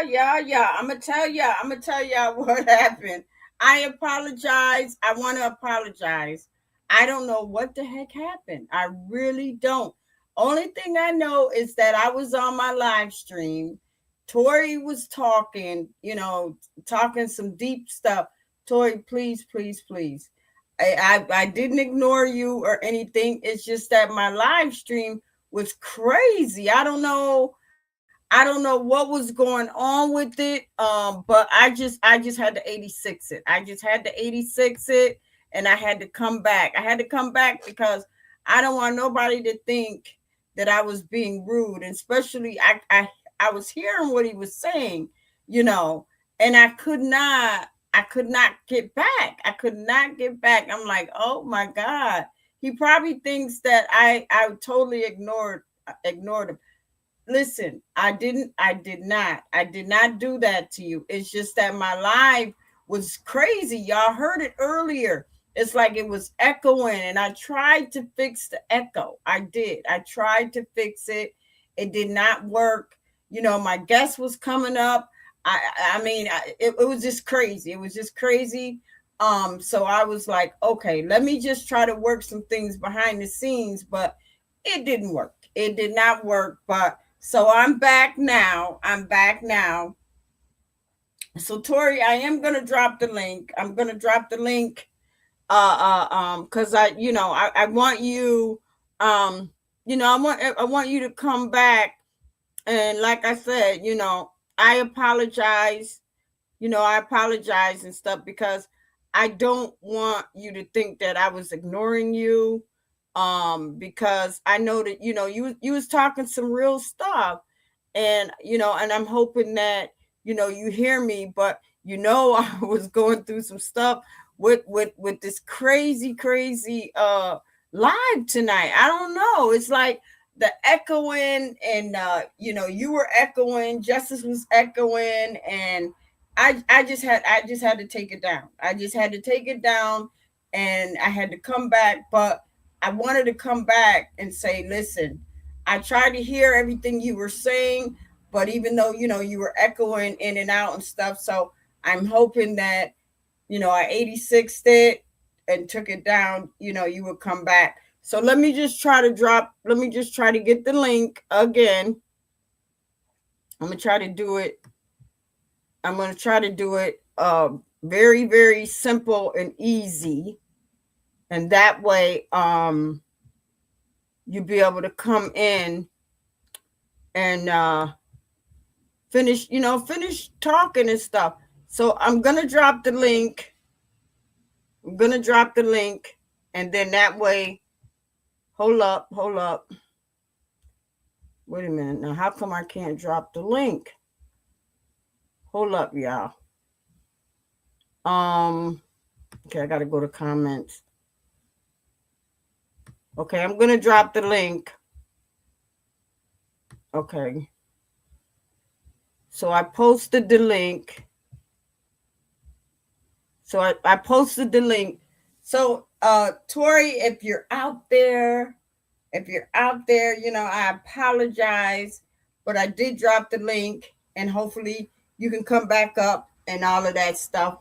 Yeah. I'm gonna tell y'all what happened. I apologize. I want to apologize. I don't know what the heck happened. I really don't. Only thing I know is that I was on my live stream. Tori was talking, talking some deep stuff. Tori, please, please, please. I didn't ignore you or anything. It's just that my live stream was crazy. I don't know what was going on with it. But I just had to 86 it. I just had to 86 it, and I had to come back. I had to come back because I don't want nobody to think that I was being rude. And especially I was hearing what he was saying, you know, and I could not get back. I could not get back. I'm like, oh my God. He probably thinks that I totally ignored him. Listen, I did not do that to you. It's just that my live was crazy. Y'all heard it earlier. It's like it was echoing, and I tried to fix the echo. I tried to fix it. It did not work. My guest was coming up. It was just crazy. It was just crazy. So I was like, okay, let me just try to work some things behind the scenes, but it didn't work. It did not work. But so I'm back now. So Tori, I am gonna drop the link. I'm gonna drop the link. Because I want you, I want you to come back. And like I said, I apologize. I apologize and stuff because I don't want you to think that I was ignoring you. Because I know that you was talking some real stuff, and I'm hoping that you hear me, but I was going through some stuff with this crazy live tonight. I don't know. It's like the echoing, and you were echoing, Justice was echoing, and I just had to take it down. I just had to take it down, and I had to come back. But I wanted to come back and say, listen, I tried to hear everything you were saying, but even though you were echoing in and out and stuff, so I'm hoping that I 86'd it and took it down, you would come back. So let me just try to get the link again. I'm going to try to do it. Very, very simple and easy. And that way, you'll be able to come in and finish talking and stuff. So I'm going to drop the link. And then that way, hold up. Wait a minute. Now, how come I can't drop the link? Hold up, y'all. Okay, I got to go to comments. Okay, I'm going to drop the link. Okay. So I posted the link. I posted the link. So, Tori, if you're out there, I apologize, but I did drop the link, and hopefully you can come back up and all of that stuff.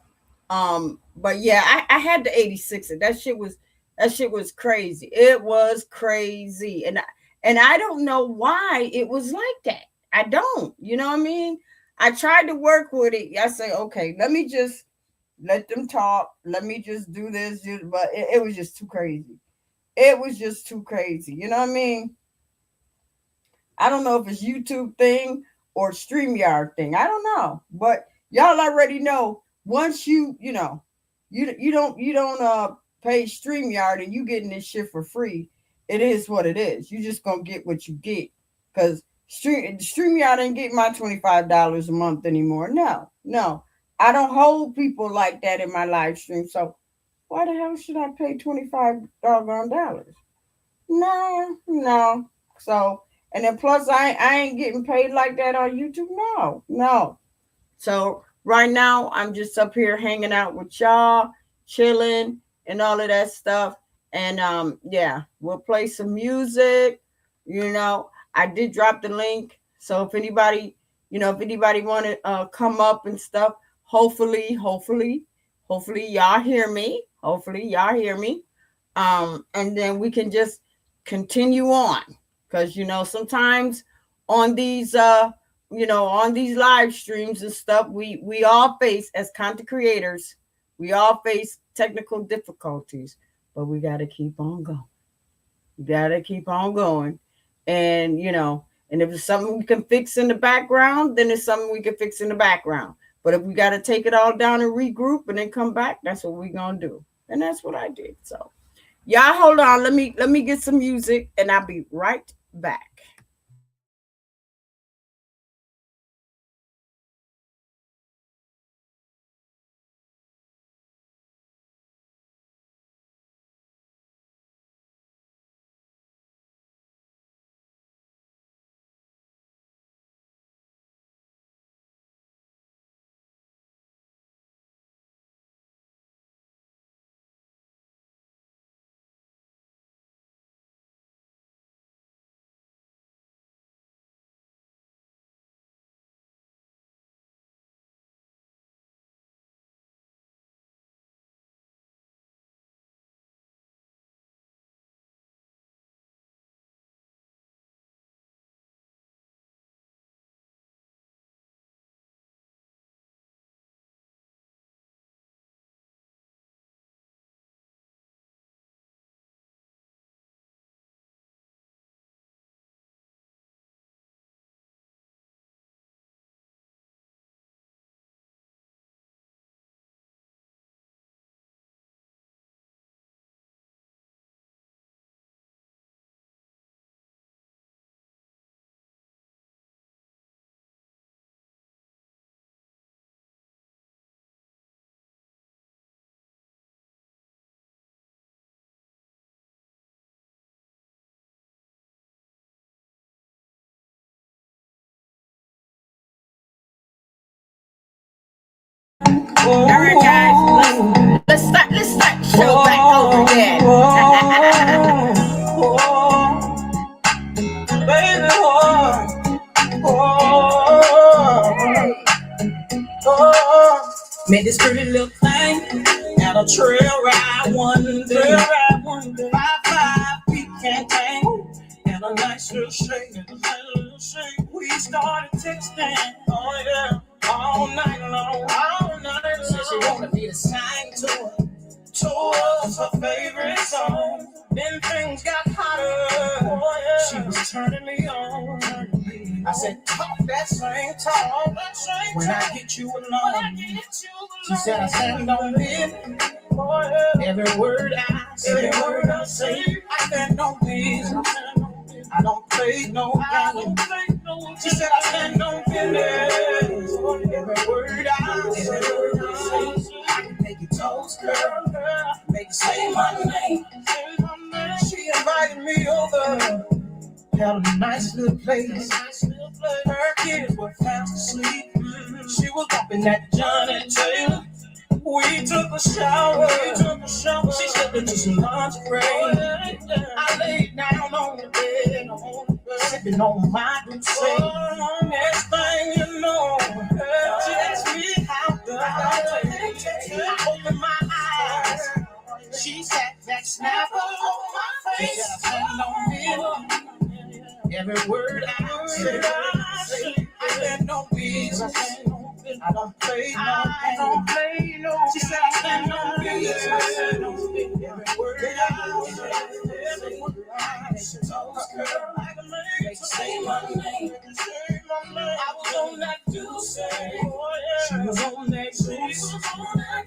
But yeah, I had the 86. That shit was crazy. It was crazy. And I don't know why it was like that. I don't, you know what I mean? I tried to work with it. I say, okay, let me just let them talk. Let me just do this. But it was just too crazy. It was just too crazy. You know what I mean? I don't know if it's YouTube thing or StreamYard thing. I don't know, but y'all already know. Once you don't pay StreamYard and you getting this shit for free. It is what it is. You just gonna get what you get because StreamYard ain't getting my $25 a month anymore. No, no, I don't hold people like that in my live stream. So why the hell should I pay 25 doggone dollars? No, no. So, and then plus I ain't getting paid like that on YouTube. No, no. So right now I'm just up here hanging out with y'all, chilling and all of that stuff. And yeah, we'll play some music. You know, I did drop the link. So if anybody want to come up and stuff, hopefully y'all hear me. Hopefully y'all hear me. And then we can just continue on because sometimes on these on these live streams and stuff we all face as content creators, we all face technical difficulties, but we got to keep on going. We got to keep on going. And and if it's something we can fix in the background, then it's something we can fix in the background. But if we got to take it all down and regroup and then come back, that's what we're gonna do. And that's what I did. So y'all hold on. Let me get some music and I'll be right back. All right, guys, let's start the show back over again. Baby, met this pretty little thing at a trail ride one day. 5'5" can't hang, and a nice little shake. We started texting, oh yeah, all night long. Said she wanted me to sing to her. Told us her favorite song. Then things got hotter. Oh, yeah. She was turning me on. I said, talk that same talk. When I get you alone. She said, I stand on it. Oh, yeah. Every word I say, I stand on this. I don't play no game. She said, I stand on business. Every word I say, I can make you toast, girl. Make you say my name. She invited me over. Had a nice little place. Her kids were fast asleep. She was bumping that Johnny Taylor. We took a shower. She slipped into some lingerie. I laid down on the bed, sipping on my Douce. Next thing you know, she asked me how good I opened my eyes. She sat back, snapped on my face. She said, I stand on it. Every word I say, I stand on business. I don't play no. She said I stand on business. Every word I say, I make you toast, girl, like a man. Make you say my name. I was on that juice. She was on that juice.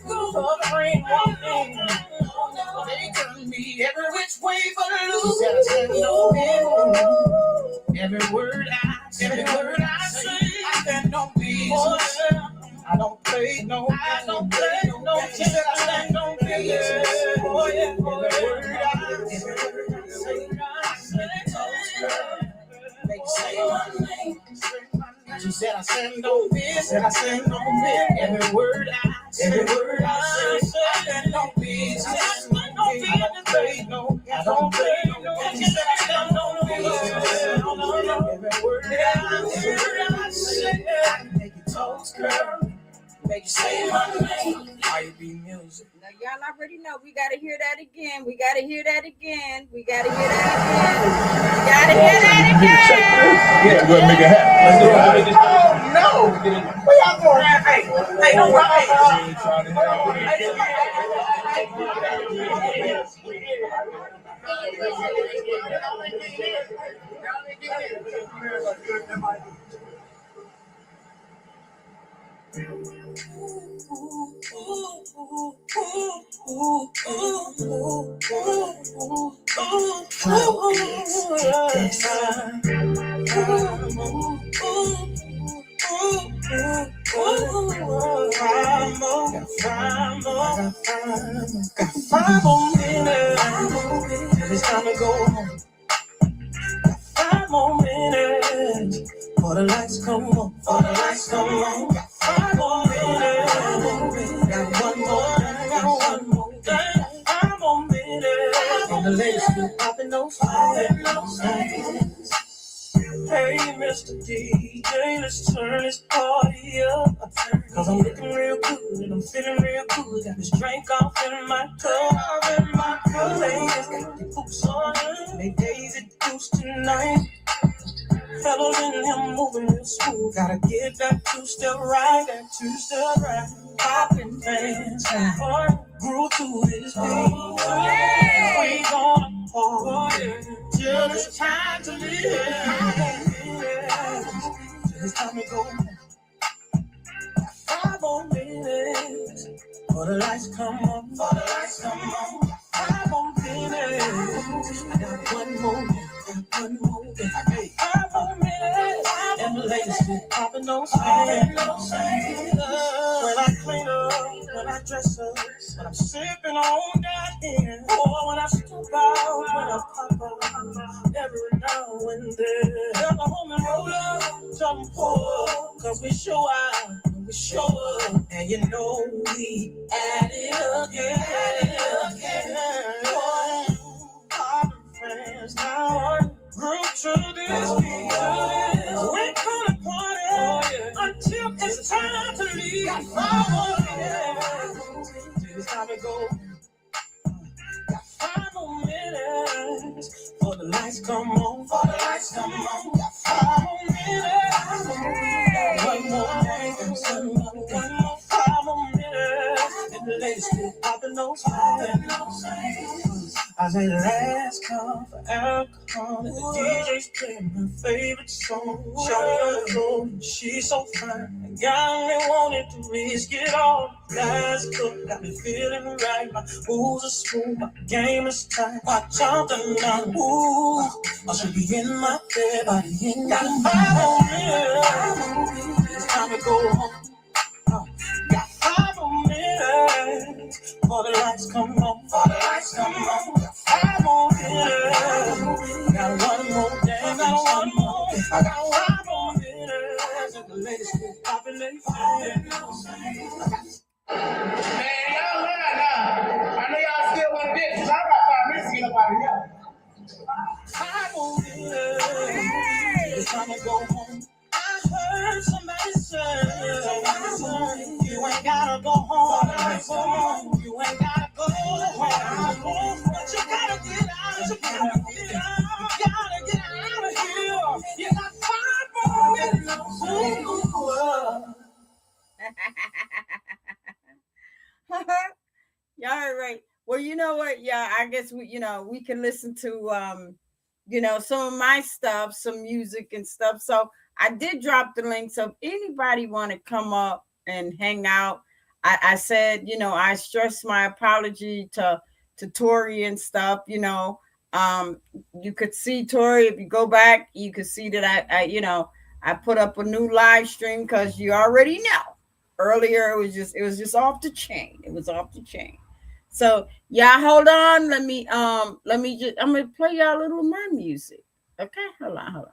Her friend walked in. They turned me every which way but loose. She said I said no business. Every word I say, I stand on business. I don't play no. She said I stand on business. Every word I say, make you say my name. She said I stand on business. Every word I say, I stand on business. I don't play no. She said I stand on business. Every word I say, I make you toast, girl. Make you say my name. IB music. Now y'all already know we gotta hear that again. We gotta hear that again. Yeah, go ahead and make it happen. Let's do it. Oh no! Where y'all going? Hey, no It's time to go home. 5 more minutes for the lights come on. 5 more minutes. Got one more. 5 more minutes. And the ladies still popping those fires. Hey, Mr. DJ, let's turn this party up. Cause I'm looking real good and I'm feeling real good. Got this drink off in my cup. Ladies got the boots on. They daisy goose tonight. Fellas in him moving real smooth. Gotta get that two-step right. Popping fans and heart grew to this beat. We gonna party till it's time to live. Till it's time to go. 5 more minutes for the lights come on. 5 more minutes. I got one more. Hey, 5 more minutes. And the ladies still popping those fans. When I clean up, when I dress up, when I'm sipping on that in, or when I step out, when I pop out, every now and then. Help a woman roll up, some pour, cause we show out, we show up, and you know we add it up, Poppin' fans now, group to this beat. We're gonna party until it's time to leave. 5 more minutes, till it's time to go. 5 more minutes for the lights come on. 5 more minutes. One more. 5 more minutes. And the ladies still popping those fans. I say last call for alcohol, and the DJ's playing my favorite song. Shawty on the floor, she's so fine. I got me wanting to risk it all. Last cook got me feeling right. My moves are smooth, my game is tight. Watch out the night, ooh, I should be in my bed by the end. Got 5 more minutes, it's time to go home. Got 5 more minutes for the lights come on. 5 more minutes. Got one more dance, I got 5 more minutes. And the ladies still popping their fans. Man, y'all lying now. I know y'all still want this. I got 5 minutes to get up out of here. 5 more minutes. It's time to go home. I heard somebody say, you ain't gotta go home. You ain't gotta go home. But you gotta get out. You gotta get out of here. You got 5 more minutes. Y'all are right. Well, you know what? Yeah, I guess we can listen to some of my stuff, some music and stuff. So I did drop the link. So if anybody want to come up and hang out, I said, I stressed my apology to Tori and stuff. Um, you could see Tori if you go back, you could see that I put up a new live stream because you already know. Earlier it was just off the chain. It was off the chain. So yeah, hold on. Let me just I'm gonna play y'all a little of my music. Okay, hold on.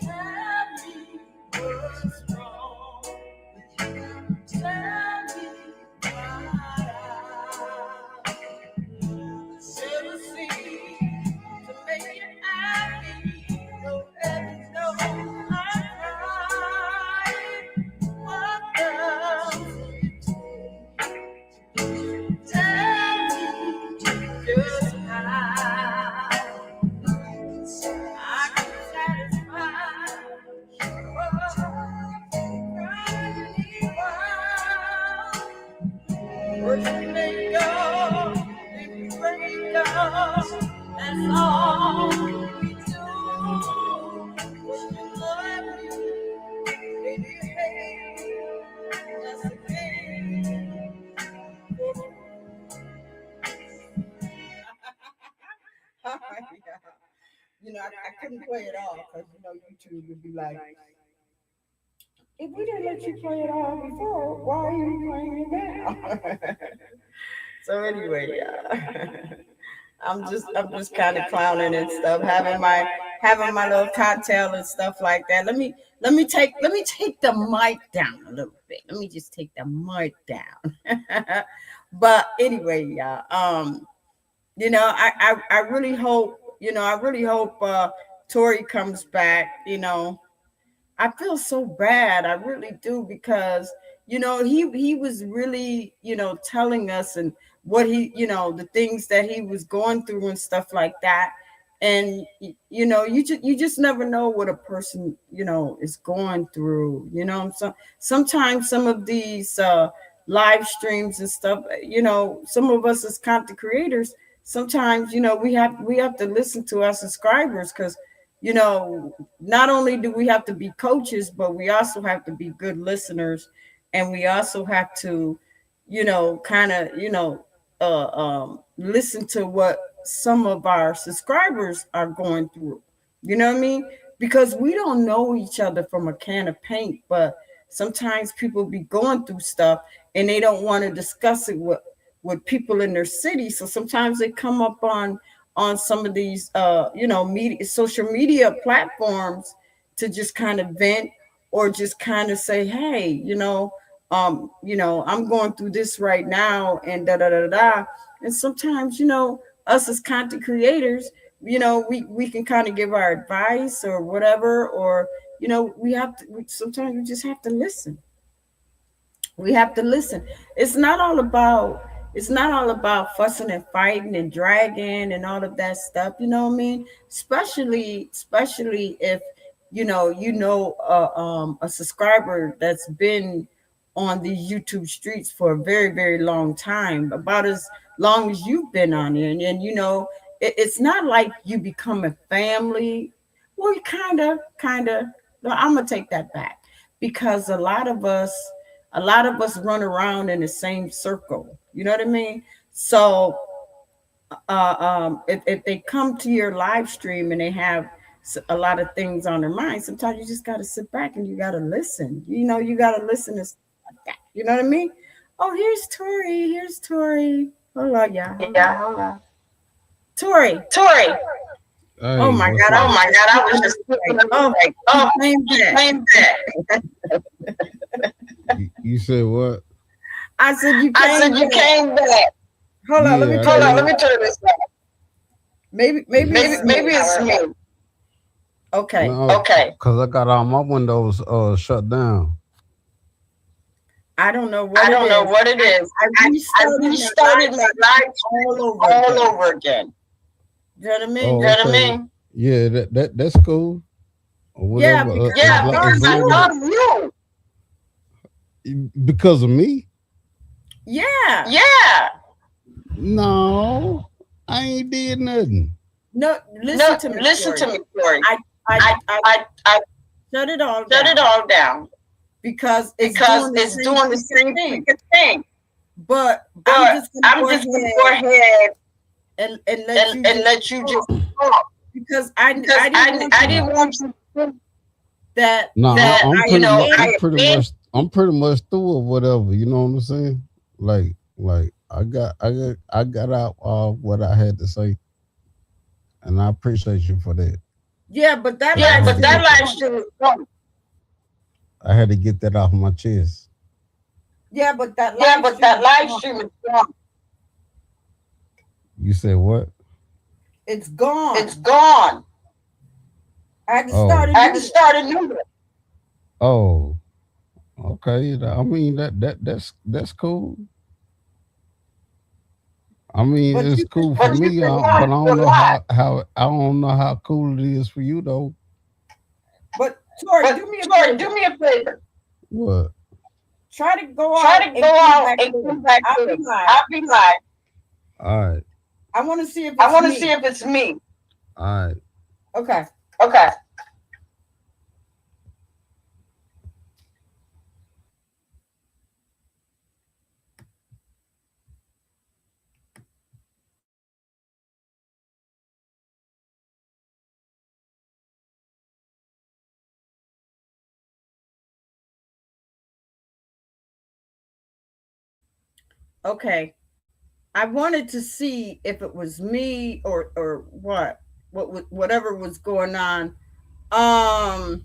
Tell me what's wrong with you. Tell me why I never seem to make you happy. No heaven knows I'm trying. What tell me just how I can satisfy what you make go, if you break up, that's all we do. When you love me, if you hate me, that's the game. I couldn't play it all because YouTube would be like, if we didn't let you play it all before, why are you playing it now? So anyway, yeah. I'm just kind of clowning and stuff, having my little cocktail and stuff like that. Let me take the mic down a little bit. Let me just take the mic down. But anyway, yeah. I really hope Tori comes back. I feel so bad. I really do because he was really telling us and what the things that he was going through and stuff like that. And you just never know what a person is going through. So sometimes some of these live streams and stuff. Some of us as content creators sometimes we have to listen to our subscribers because not only do we have to be coaches, but we also have to be good listeners, and we also have to, kind of, listen to what some of our subscribers are going through. You know what I mean? Because we don't know each other from a can of paint, but sometimes people be going through stuff and they don't want to discuss it with people in their city. So sometimes they come up on some of these media social media platforms to just kind of vent or just kind of say, hey, I'm going through this right now and da da da da. And sometimes, us as content creators, we can kind of give our advice or whatever, or sometimes we just have to listen. We have to listen. It's not all about fussing and fighting and dragging and all of that stuff, you know what I mean? Especially if a subscriber that's been on the YouTube streets for a very, very long time, about as long as you've been on it. And it's not like you become a family. Well, you kind of. No, I'm gonna take that back because a lot of us run around in the same circle. You know what I mean? So if they come to your live stream and they have a lot of things on their mind, sometimes you just got to sit back and you got to listen. You got to listen to stuff like that. You know what I mean? Oh, here's Tori. Here's Tori. Hold on, yeah. Yeah, hold on. Tori. Tori. Oh Hey, my what's God. Oh up? my God, I was just Oh, like, oh, claim that. claim that. You said what? I said you I said came you back. came back. Hold on, let me Yeah, I Hold on, let did. me turn this back. maybe Maybe it's me. it's me. Okay. No, Okay. cause I got all my windows shut down. I don't know what I it don't know is. what it is. I I restarted my restarted my life life all over all again. over again. You know what I mean? Oh, You know what I okay. mean? Yeah, that's cool. Or Yeah, whatever. because I Yeah, thought because of I you. thought of you. Because of me? Yeah. Yeah. No, I ain't did nothing. No, No, listen to me, listen Tori. to me, Tori. I I, I I shut it all shut it down all down because it's because doing the it's same doing the freaking same thing. freaking thing. But I'm But just gonna I'm go just gonna ahead go ahead and let you and just let you talk just talk because I because didn't want I you to didn't think want you to think that No, that I'm I you pretty know much I abandoned. I'm pretty much through or whatever. You know what I'm saying? Like I got out what I had to say, and I appreciate you for that. yeah, but that Cause Yeah, live but stream that is live gone. stream is gone. I had to get that off my chest. Yeah, but that Yeah, live but stream that is live gone. stream is gone. You said what? It's It's gone. gone. I had to start Oh, a I had new to one. start a new one. oh, okay. I mean that's cool. I mean But it's you cool for But you me, can but watch I don't your know live. how I don't know how cool it is for you though. but Tori, But do me a Tori, do favor. me a favor. What? Try to go Try out to go and come out back and come in. back I'll be in. live. I'll be live. All right, I want to see if I it's want to see me. if it's me. all right. Okay. Okay. Okay. I wanted to see if it was me or whatever was going on. Um,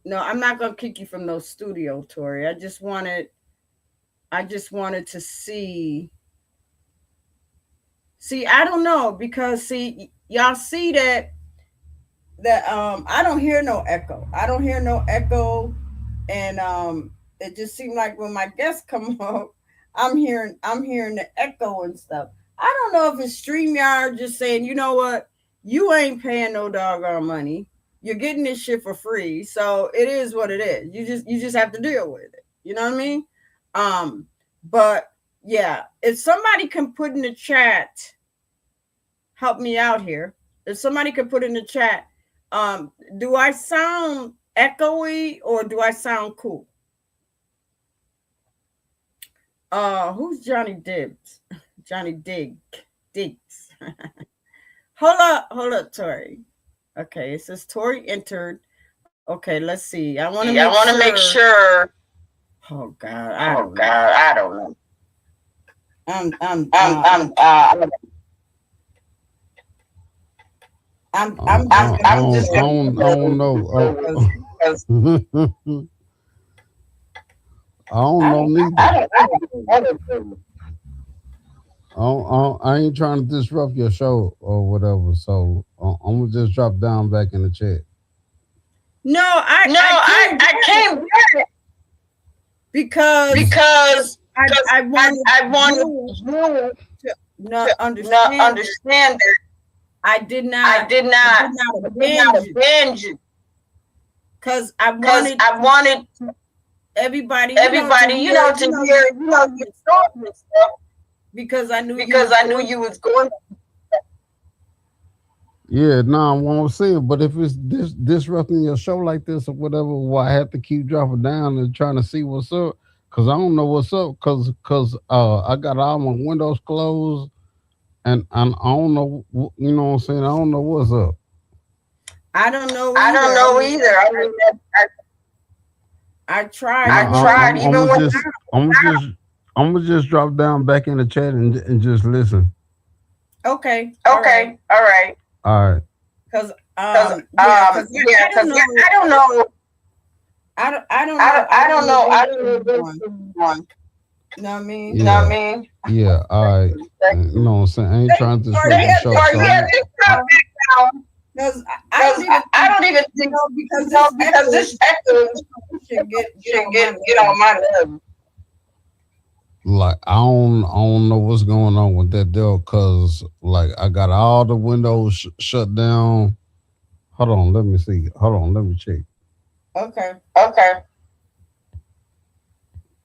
no, I'm not gonna kick you from those studio, Tori. I just wanted to see. I don't know because y'all see that I don't hear no echo. I don't hear no echo, and it just seemed like when my guests come up, I'm hearing the echo and stuff. I don't know if it's StreamYard just saying, you know what, you ain't paying no doggone money. You're getting this shit for free, so it is what it is. You just have to deal with it. You know what I mean? Um, but yeah, if somebody can put in the chat, help me out here. If somebody could put in the chat, do I sound echoey or do I sound cool? Who's Johnny Dibbs? Johnny Diggs. hold up, Tori. Okay, it says Tori entered. Okay, let's see. I want to I want to make sure. Oh God, I don't know. I'm I'm I'm just I don't know. because I don't I know don't neither. I don't know. I ain't trying to disrupt your show or whatever. So I'm gonna just drop down back in the chat. No, I came back because because I wanted I wanted you you to not to understand it. understand that I did I not did not abandon you abandon you because I because wanted I wanted everybody, everybody, to hear, to hear, your story and stuff because I knew you because was I knew going. you was going. Yeah, nah, what I'm saying, but if it's disrupting your show like this or whatever, why I have to keep dropping down and trying to see what's up? Cause I don't know what's up. Cause I got all my windows closed, and I don't know, you know what I'm saying? I don't know what's up. I don't know I don't either. know either. I mean, I tried. No, Even tried even I'm when gonna just, I'm gonna just, I'm gonna just drop down back in the chat and just listen. okay, all right, all right. All right. because because Yeah, I don't because know. I don't know. I don't know. I don't know. I don't know Everyone. one. You know what I mean? You know what Yeah. I mean? Yeah. All right. You know what I'm saying? I ain't trying to disrupt the show. Or So yeah, just drop back down. Because I don't even I don't even you think know because this echo should get get on my nerves. like I don't know what's going on with that deal because like I got all the windows shut down. Hold on, let me see. Hold on, let me check. Okay. Okay.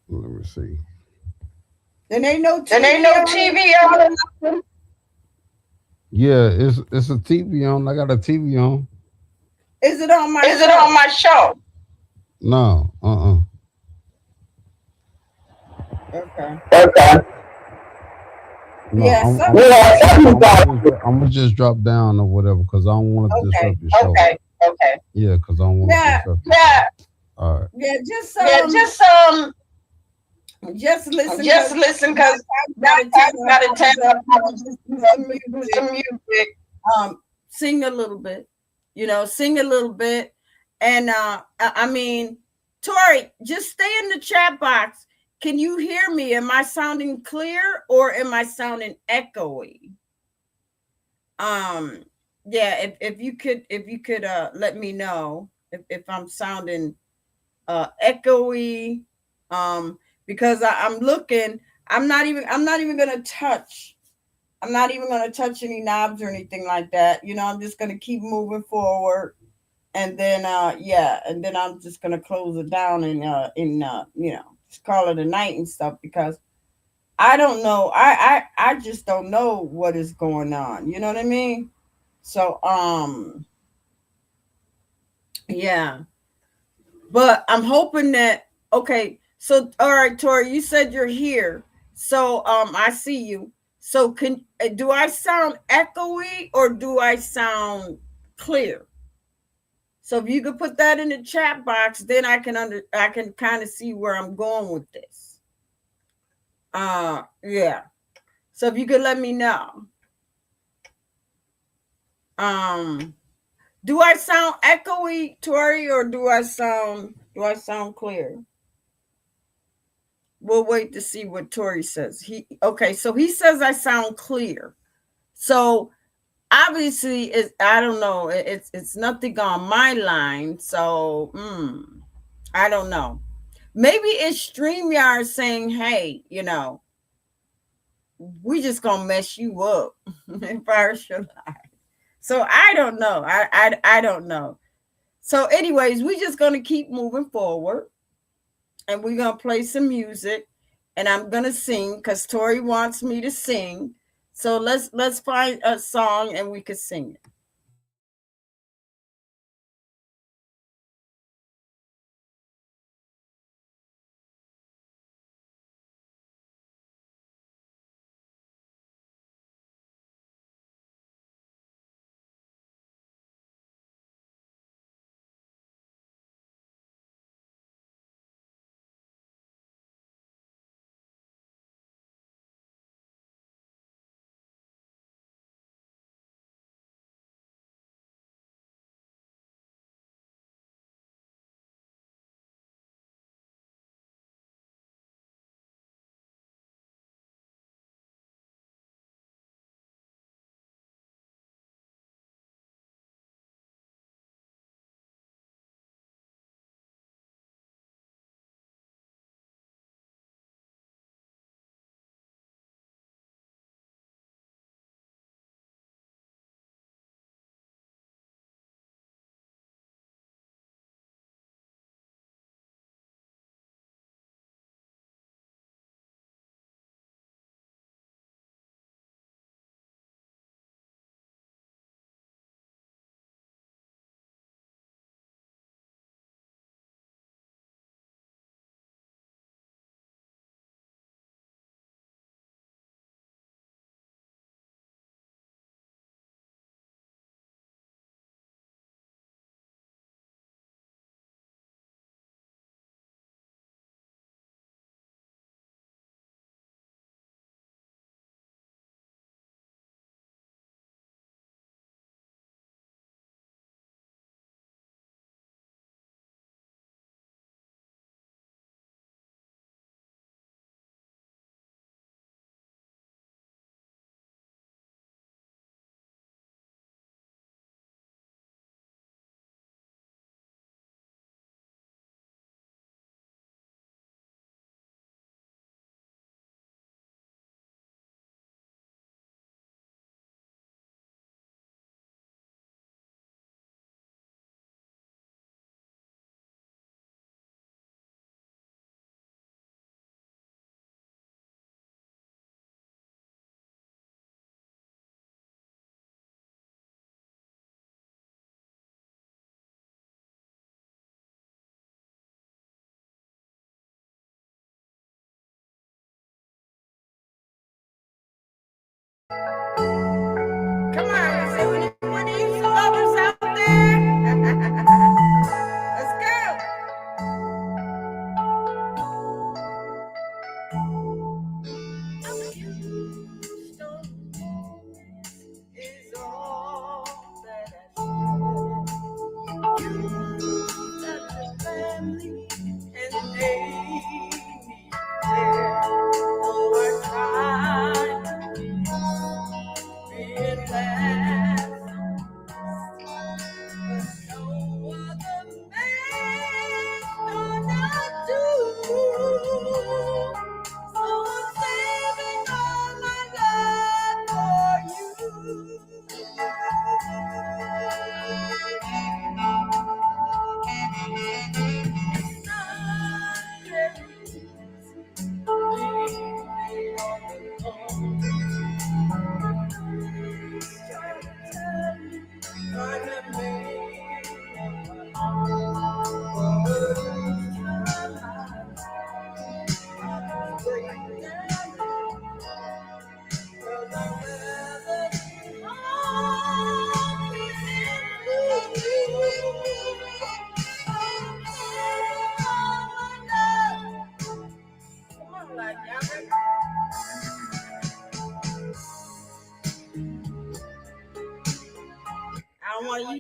Let me see. Then ain't no TV. Then ain't no TV on. Yeah, it's a TV on. I got a TV on. Is it on my Is it on my show? No, Okay. Okay. No, Yeah, I'm gonna just drop down or whatever because I don't want to disrupt your show. Okay. Yeah, because I don't want to Yeah. disrupt. Yeah. All right. Yeah, just just listen because gotta tell some music. some music. Sing a little bit. Sing a little bit. And I mean, Tori, just stay in the chat box. Can you hear me? Am I sounding clear or am I sounding echoey? Yeah, if you could let me know if I'm sounding echoey, because I'm looking. I'm not even gonna touch. I'm not even gonna touch any knobs or anything like that. I'm just gonna keep moving forward, and then and then I'm just gonna close it down and just call it a night and stuff because I don't know. I just don't know what is going on. You know what I mean? So yeah. But I'm hoping that okay. So all right, Tori, you said you're here. So I see you. So do I sound echoey or do I sound clear? So if you could put that in the chat box, then I can kind of see where I'm going with this. Yeah. So if you could let me know. Do I sound echoey, Tori, or do I sound clear? We'll wait to see what Tori says. So he says I sound clear. So obviously I don't know. It's nothing on my line. So I don't know. Maybe it's StreamYard saying, hey, we just gonna mess you up. So I don't know. I don't know. So, anyways, we're just gonna keep moving forward, and we're gonna play some music, and I'm gonna sing because Tori wants me to sing. So let's find a song and we can sing it.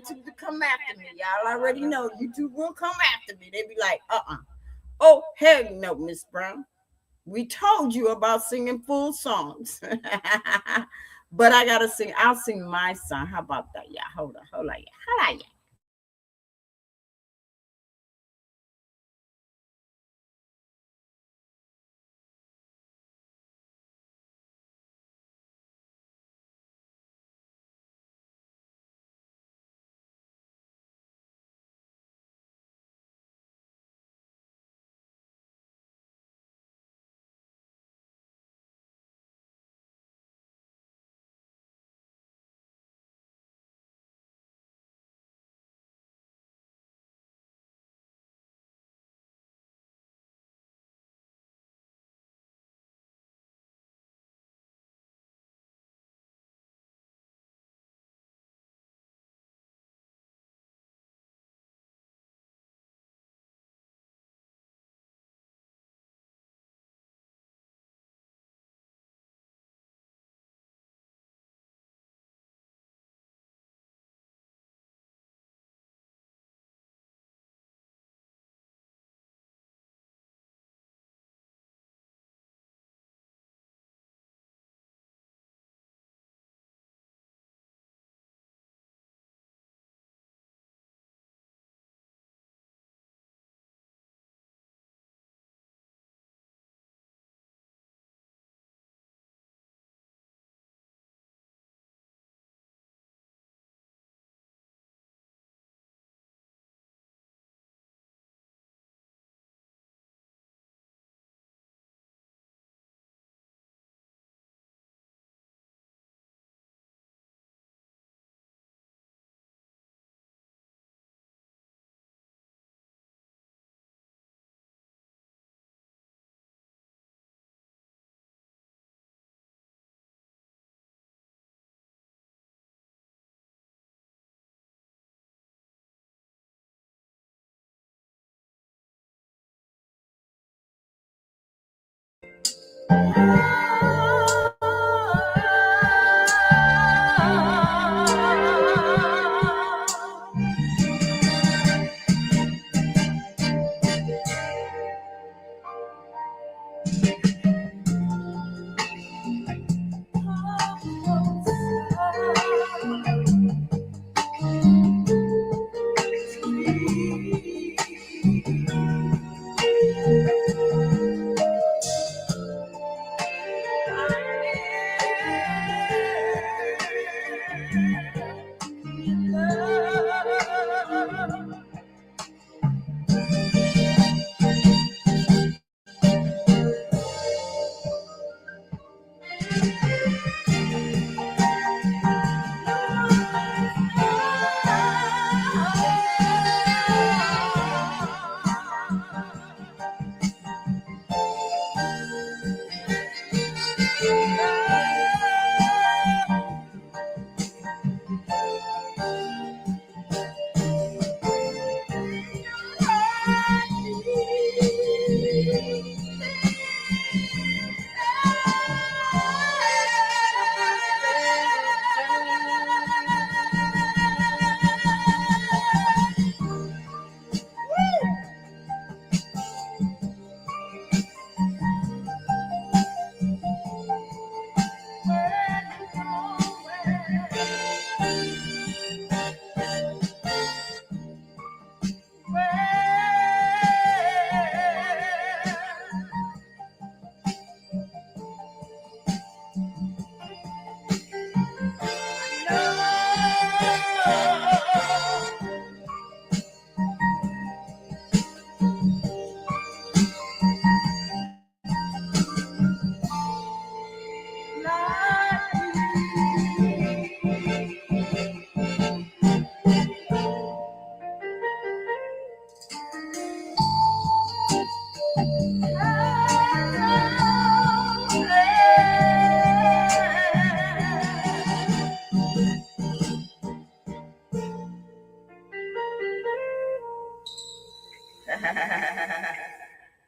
YouTube to come after me. Y'all already know YouTube will come after me. They be like, oh, hell no, Miss Brown. We told you about singing full songs. But I gotta sing. I'll sing my song. How about that? Yeah, hold on, yeah. Hold on, yeah.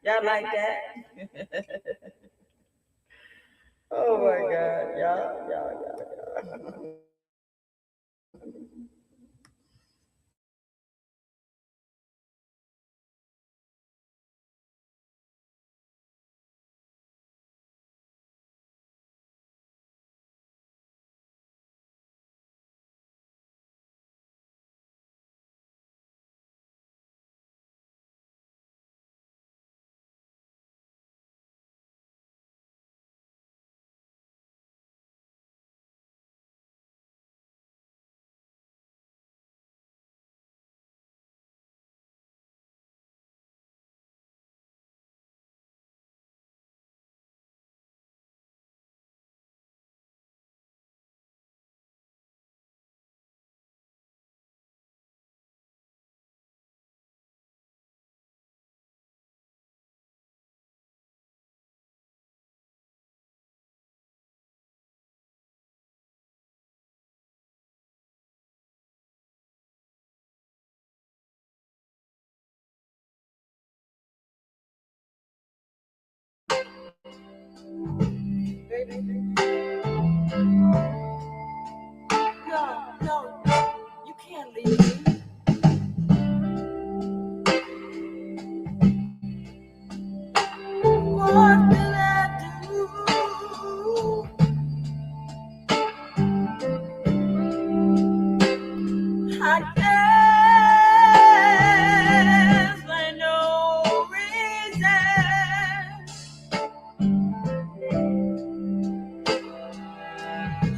Y'all like that? Oh my God, y'all. No, no, you can't leave me. What will I do? I guess for no reason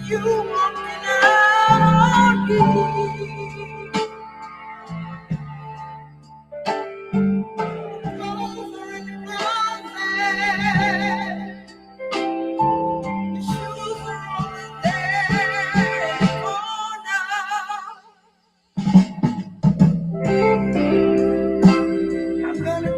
you walking out on me. Over and the shoes are over there. Oh, now I'm gonna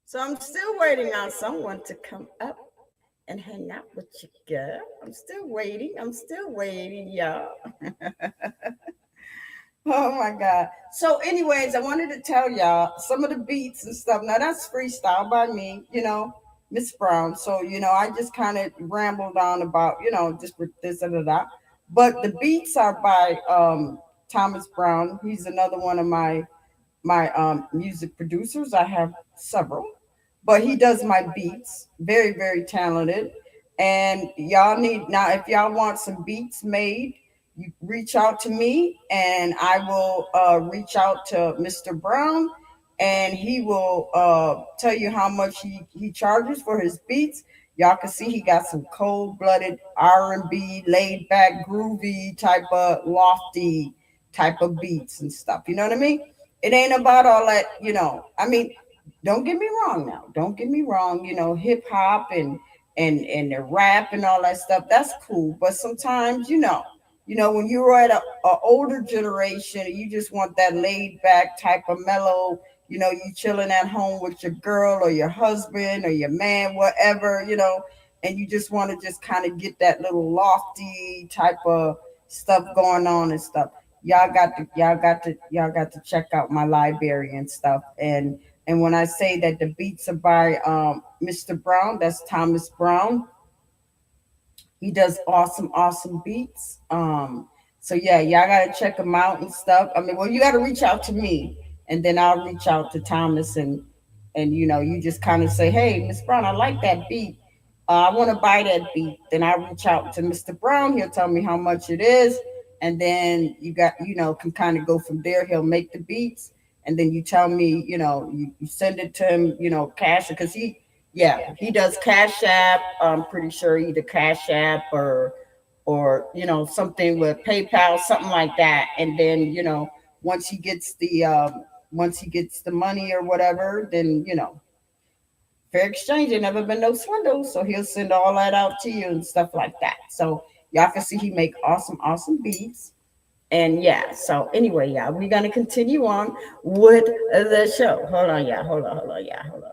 So I'm still waiting on someone to come up and hang out with you, girl. I'm still waiting. I'm still waiting, y'all. Oh my God. So, anyways, I wanted to tell y'all some of the beats and stuff. Now that's freestyle by me, Miss Brown. So, I just kind of rambled on about, just with this and that. But the beats are by Thomas Brown. He's another one of my music producers. I have several, but he does my beats. Very, very talented. And y'all need now if y'all want some beats made, you reach out to me and I will reach out to Mr. Brown and he will tell you how much he charges for his beats. Y'all can see he got some cold-blooded R&B, laid back, groovy type of lofty type of beats and stuff. You know what I mean? It ain't about all that, I mean, don't get me wrong now. Don't get me wrong, hip hop and the rap and all that stuff, that's cool. But sometimes, when you're at a older generation and you just want that laid back type of mellow, you chilling at home with your girl or your husband or your man, whatever, and you just want to just kind of get that little lofty type of stuff going on and stuff. Y'all got to check out my library and stuff. And when I say that the beats are by Mr. Brown, that's Thomas Brown. He does awesome, awesome beats. So yeah, y'all gotta check him out and stuff. I mean, well, you gotta reach out to me, and then I'll reach out to Thomas, and you just kind of say, hey, Miss Brown, I like that beat. I want to buy that beat. Then I reach out to Mr. Brown. He'll tell me how much it is, and then you can kind of go from there. He'll make the beats, and then you tell me, you send it to him, cash, because he does Cash App. I'm pretty sure either Cash App or something with PayPal, something like that. And then once he gets the money or whatever, then fair exchange. There never been no swindle, so he'll send all that out to you and stuff like that. So y'all can see he make awesome beats. And yeah, so anyway, yeah, we're gonna continue on with the show. Hold on, yeah, hold on, yeah, hold on.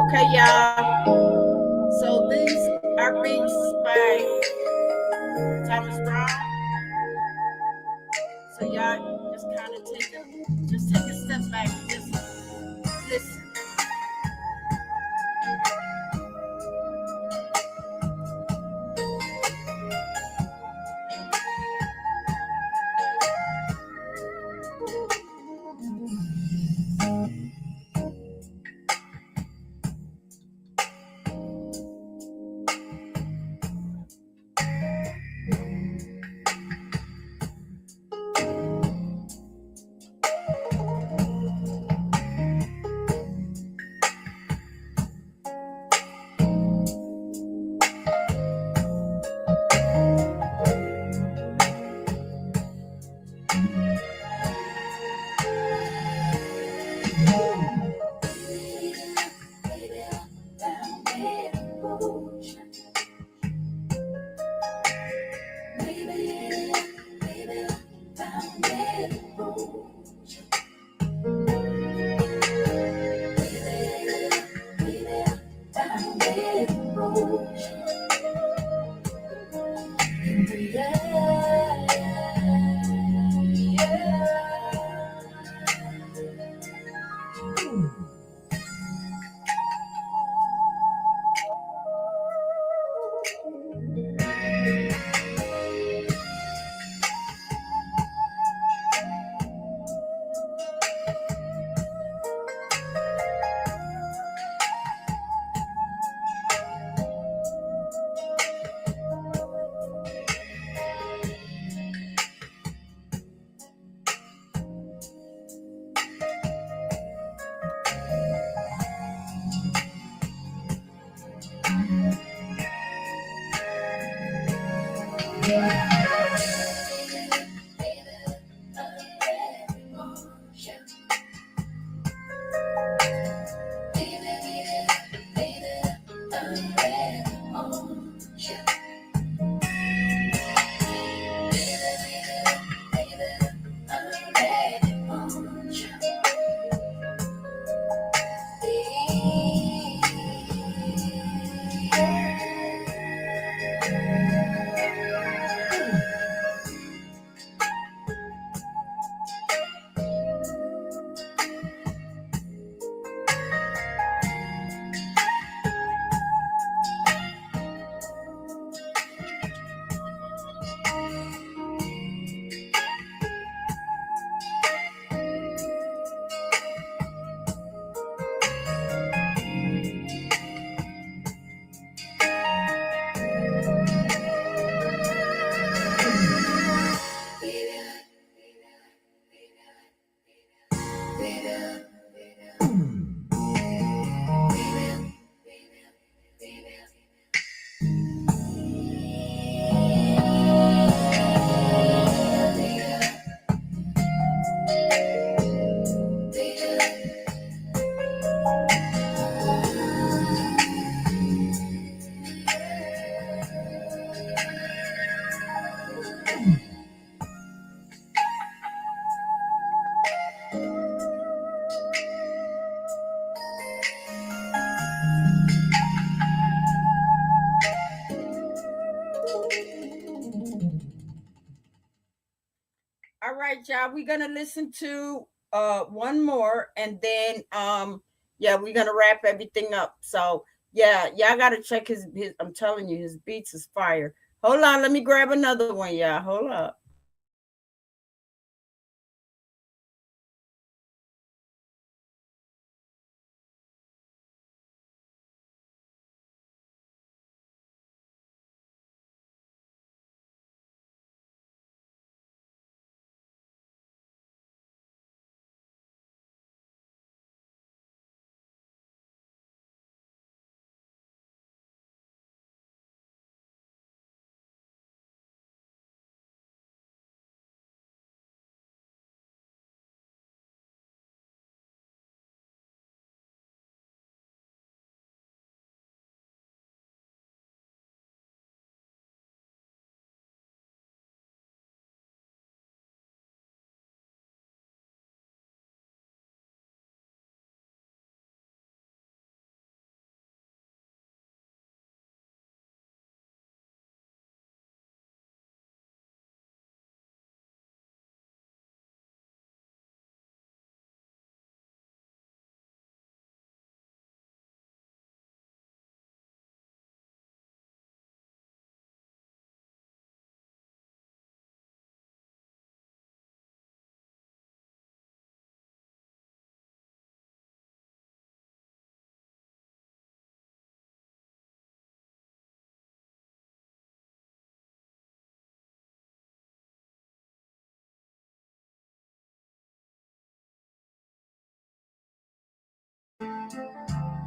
Okay, y'all. So these are beats by Thomas Brown. So y'all just kind of take a step back and just listen. y'all, we're gonna listen to one more, and then yeah, we're gonna wrap everything up. So yeah, y'all gotta check his I'm telling you, his beats is fire. Hold on, let me grab another one, y'all. Hold up.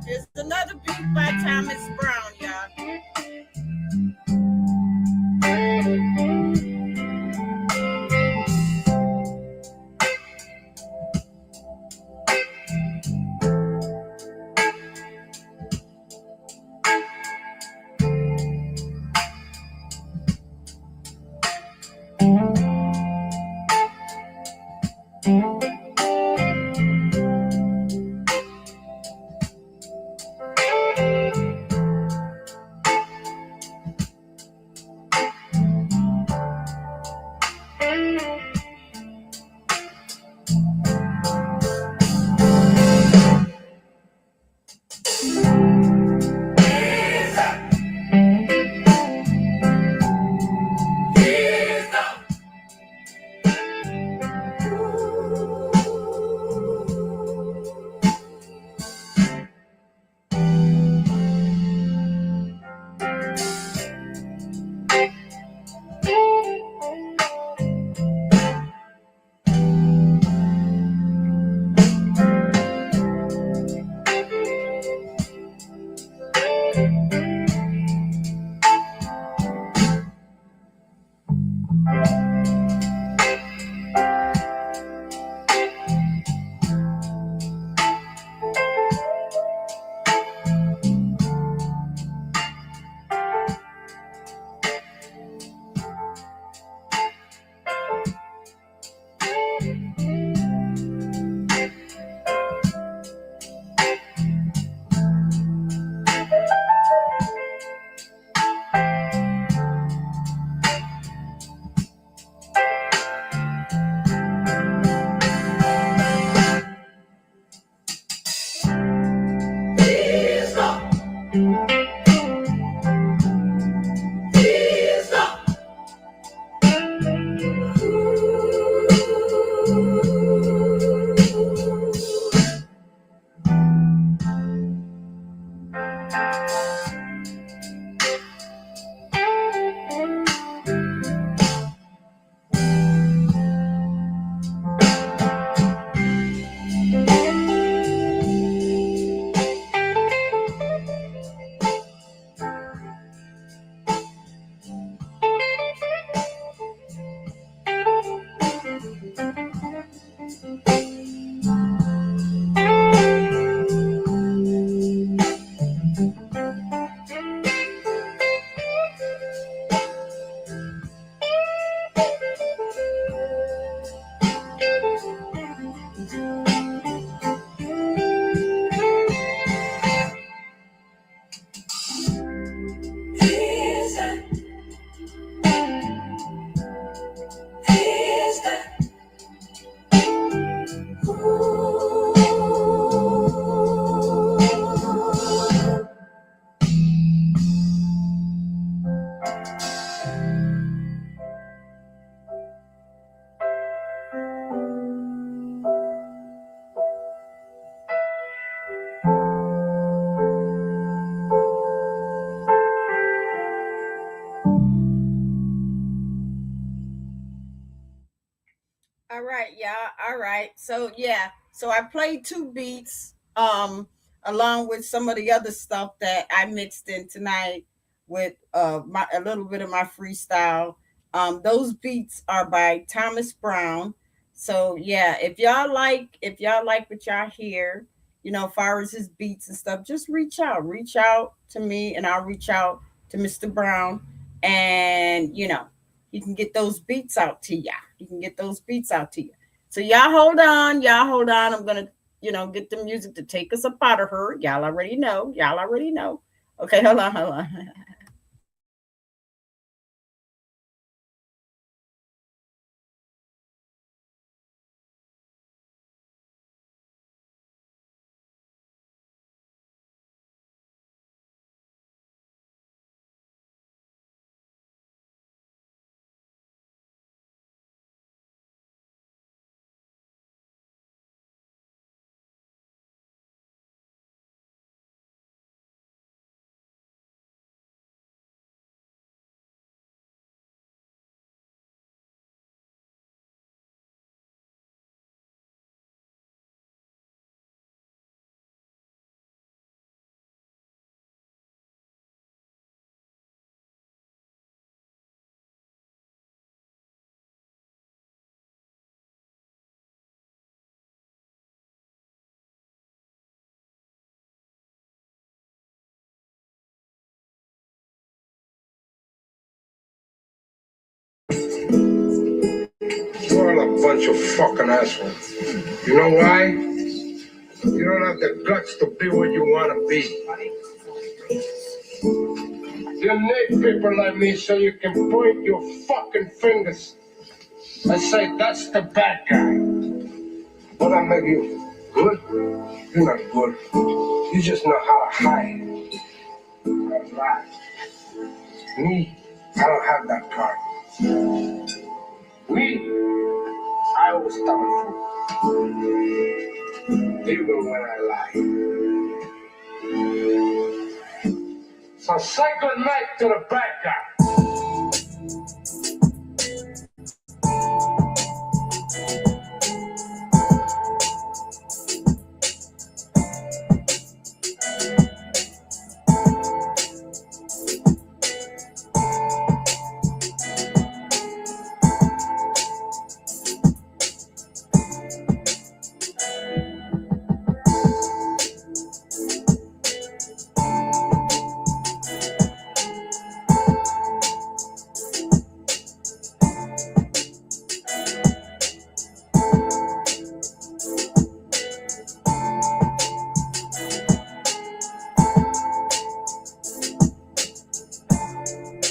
There's another beat by Thomas Brown, y'all. right, yeah, all right. So yeah, so I played two beats, along with some of the other stuff that I mixed in tonight with my a little bit of my freestyle. Those beats are by Thomas Brown. So yeah, if y'all like what y'all hear, as far as his beats and stuff, just reach out to me, and I'll reach out to Mr. Brown, and you can get those beats out to ya. You can get those beats out to you. So y'all hold on. I'm gonna, get the music to take us up out of her. Y'all already know. Y'all already know. Okay, hold on. You're all a bunch of fucking assholes. You know why? You don't have the guts to be what you want to be. You need people like me so you can point your fucking fingers and say, that's the bad guy. What I make you good? You're not good. You just know how to hide. How to lie. Me, I don't have that card. Me, I always tell the truth. Even when I lie. So say good night to the bad guy.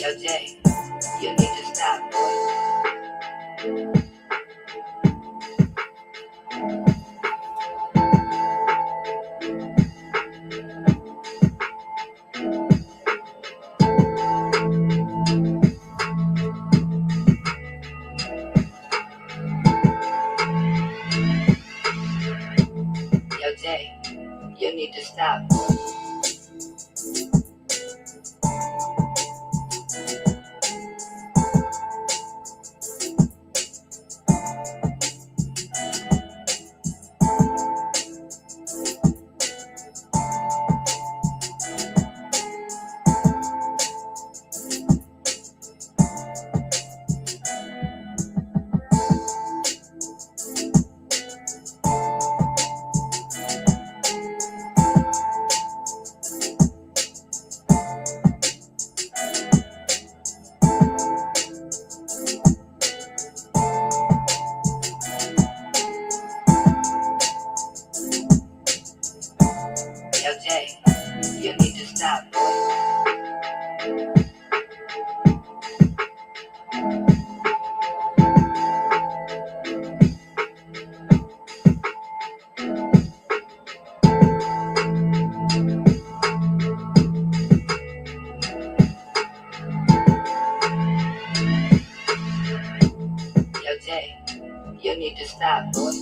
Yo, Jay, you need to stop, boy. Yo, Jay, you need to stop, boy. Yo, Jay, you need to stop, boy. Yo, Jay, you need to stop, boy.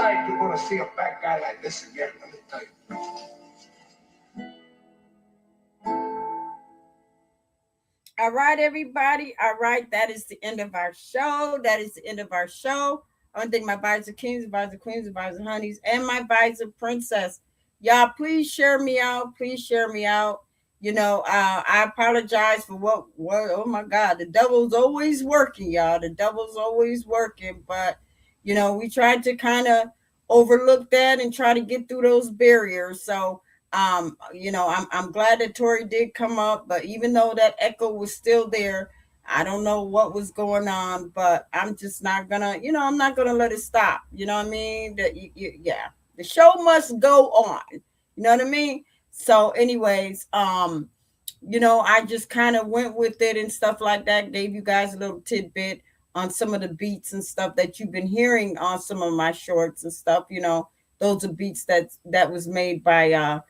decide you're gonna see a bad guy like this again, let me tell you. All right, everybody. All right, that is the end of our show. That is the end of our show. I want to thank my advisor kings, advisor queens, advisor honeys, and my advisor princess. Y'all, please share me out. Please share me out. You know, I apologize for what. Oh my God, the devil's always working, y'all. The devil's always working. But you know, we tried to kind of overlook that and try to get through those barriers. So you know, I'm glad that Tori did come up, but even though that echo was still there, I don't know what was going on, but I'm just not gonna, you know, I'm not gonna let it stop. You know what I mean? Yeah, the show must go on. You know what I mean? So, anyways, you know, I just kind of went with it and stuff like that. Gave you guys a little tidbit on some of the beats and stuff that you've been hearing on some of my shorts and stuff. You know, those are beats that was made by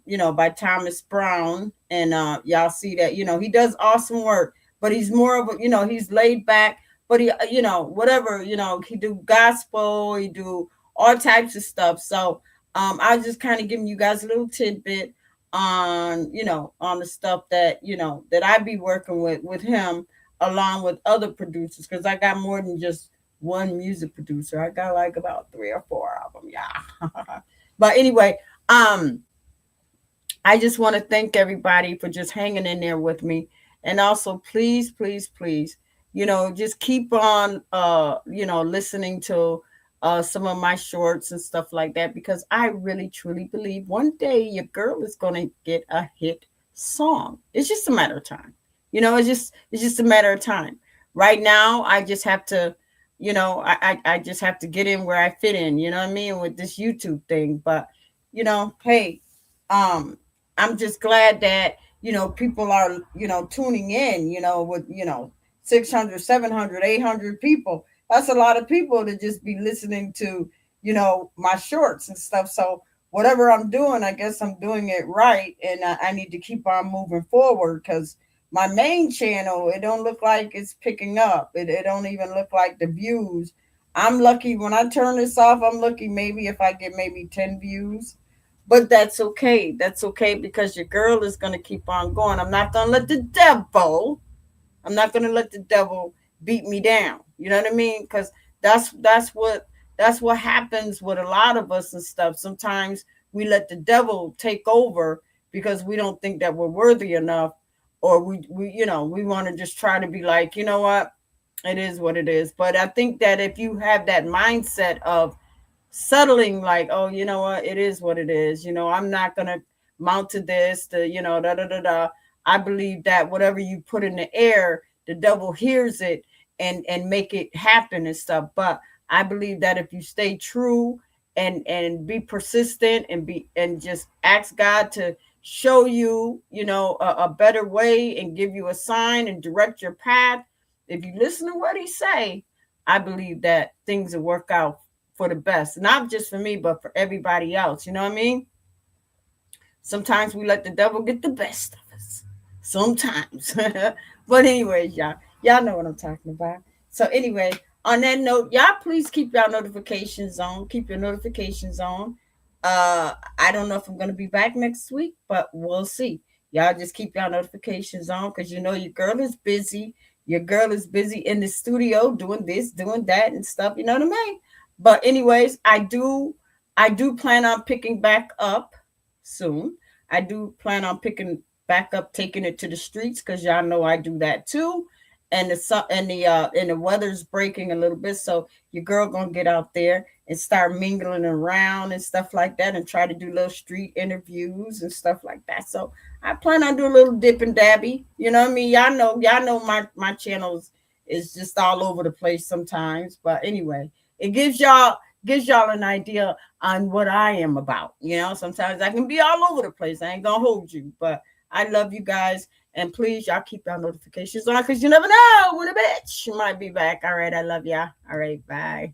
you know, by Thomas Brown, and y'all see that, you know, he does awesome work, but he's more of a, you know, he's laid back, but he, you know, whatever, you know, he do gospel, he do all types of stuff. So I was just kind of giving you guys a little tidbit on, you know, on the stuff that, you know, that I be working with him along with other producers, because I got more than just one music producer. I got like about 3 or 4 of them. Yeah. But anyway, I just want to thank everybody for just hanging in there with me. And also, please, please, please, you know, just keep on, you know, listening to some of my shorts and stuff like that, because I really, truly believe one day your girl is going to get a hit song. It's just a matter of time. You know, it's just a matter of time. Right now, I just have to, you know, I just have to get in where I fit in, you know what I mean, with this YouTube thing. But, you know, hey, I'm just glad that, you know, people are, you know, tuning in, you know, with, you know, 600, 700, 800 people. That's a lot of people to just be listening to, you know, my shorts and stuff. So whatever I'm doing, I guess I'm doing it right. And I need to keep on moving forward, because my main channel, it don't look like it's picking up. It don't even look like the views. I'm lucky when I turn this off. I'm lucky maybe if I get maybe 10 views. But that's okay. That's okay, because your girl is going to keep on going. I'm not going to let the devil beat me down. You know what I mean? Because that's what happens with a lot of us and stuff. Sometimes we let the devil take over because we don't think that we're worthy enough, or we you know, we want to just try to be like, you know what, it is what it is. But I think that if you have that mindset of settling, like, oh, you know what, it is what it is, you know, I'm not gonna mount to this, you know, I believe that whatever you put in the air, the devil hears it and make it happen and stuff. But I believe that if you stay true and be persistent and just ask God to show you, you know, a better way and give you a sign and direct your path, if you listen to what he say, I believe that things will work out for the best, not just for me, but for everybody else. You know what I mean? Sometimes we let the devil get the best of us. Sometimes. But anyways, y'all know what I'm talking about. So anyway, on that note, y'all please keep your notifications on. Keep your notifications on. I don't know if I'm going to be back next week, but we'll see. Y'all just keep your notifications on, because you know your girl is busy. Your girl is busy in the studio doing this, doing that and stuff. You know what I mean? But anyways, I do plan on picking back up soon. I do plan on picking back up, taking it to the streets, because y'all know I do that too. And the weather's breaking a little bit, so your girl gonna get out there and start mingling around and stuff like that, and try to do little street interviews and stuff like that. So I plan on doing a little dip and dabby. You know what I mean? Y'all know my channels is just all over the place sometimes. But anyway, it gives y'all an idea on what I am about. You know, sometimes I can be all over the place. I ain't gonna hold you, but I love you guys. And please, y'all keep your notifications on, because you never know when a bitch might be back. All right, I love y'all. All right, bye.